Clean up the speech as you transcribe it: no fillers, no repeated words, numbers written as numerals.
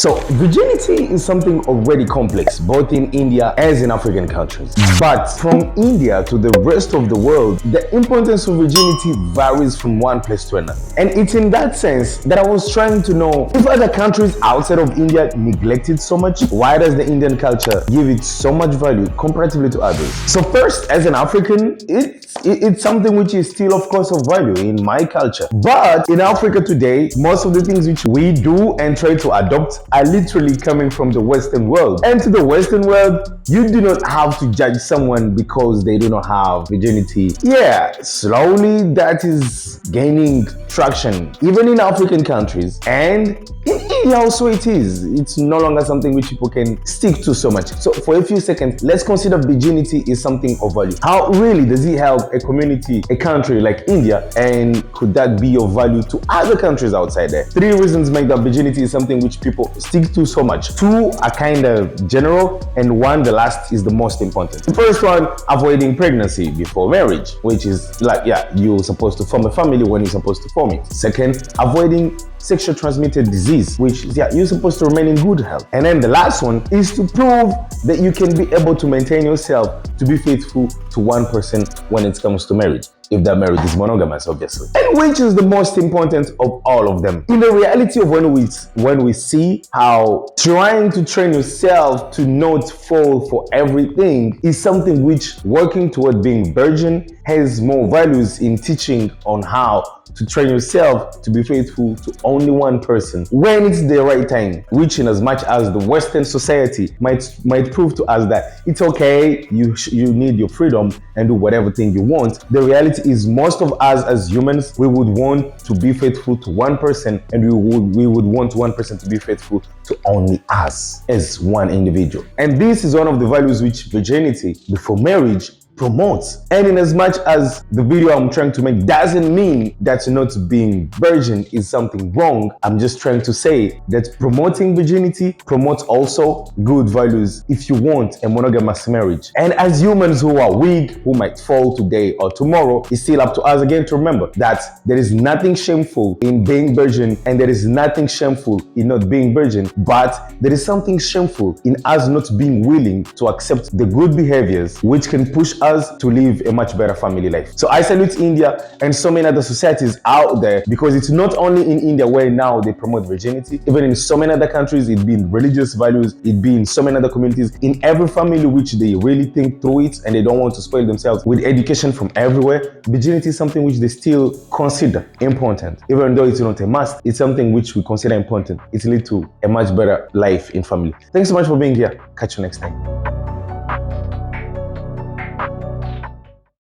So virginity is something already complex, both in India as in African countries. But from India to the rest of the world, the importance of virginity varies from one place to another. And it's in that sense that I was trying to know if other countries outside of India neglect it so much. Why does the Indian culture give it so much value comparatively to others? So first, as an African, it's something which is still of course of value in my culture. But in Africa today, most of the things which we do and try to adopt are literally coming from the Western world. And to the Western world, you do not have to judge someone because they do not have virginity. Yeah, slowly that is gaining traction, even in African countries. And in India also it is. It's no longer something which people can stick to so much. So for a few seconds, let's consider virginity is something of value. How really does it help a community, a country like India, and could that be of value to other countries outside there? 3 reasons make that virginity is something which people stick to so much. 2 are kind of general, and 1, the last, is the most important. The first one, avoiding pregnancy before marriage, which is like, yeah, you're supposed to form a family when you're supposed to form it. Second, avoiding sexual transmitted disease, which is, yeah, you're supposed to remain in good health. And then the last one is to prove that you can be able to maintain yourself to be faithful to one person when it comes to marriage, if that marriage is monogamous, obviously. And which is the most important of all of them? In the reality of when we see how trying to train yourself to not fall for everything is something which working toward being virgin has more values in teaching on how to train yourself to be faithful to only one person when it's the right time, which in as much as the Western society might prove to us that it's okay, you need your freedom and do whatever thing you want. The reality is most of us as humans, we would want to be faithful to one person, and we would want one person to be faithful to only us as one individual. And this is one of the values which virginity before marriage promotes. And in as much as the video I'm trying to make doesn't mean that not being virgin is something wrong, I'm just trying to say that promoting virginity promotes also good values if you want a monogamous marriage. And as humans who are weak, who might fall today or tomorrow, it's still up to us again to remember that there is nothing shameful in being virgin, and there is nothing shameful in not being virgin, but there is something shameful in us not being willing to accept the good behaviors which can push us to live a much better family life. So I salute India and so many other societies out there, because it's not only in India where now they promote virginity, even in so many other countries, it be in religious values, it be in so many other communities, in every family which they really think through it and they don't want to spoil themselves with education from everywhere. Virginity is something which they still consider important. Even though it's not a must, it's something which we consider important. It leads to a much better life in family. Thanks so much for being here. Catch you next time.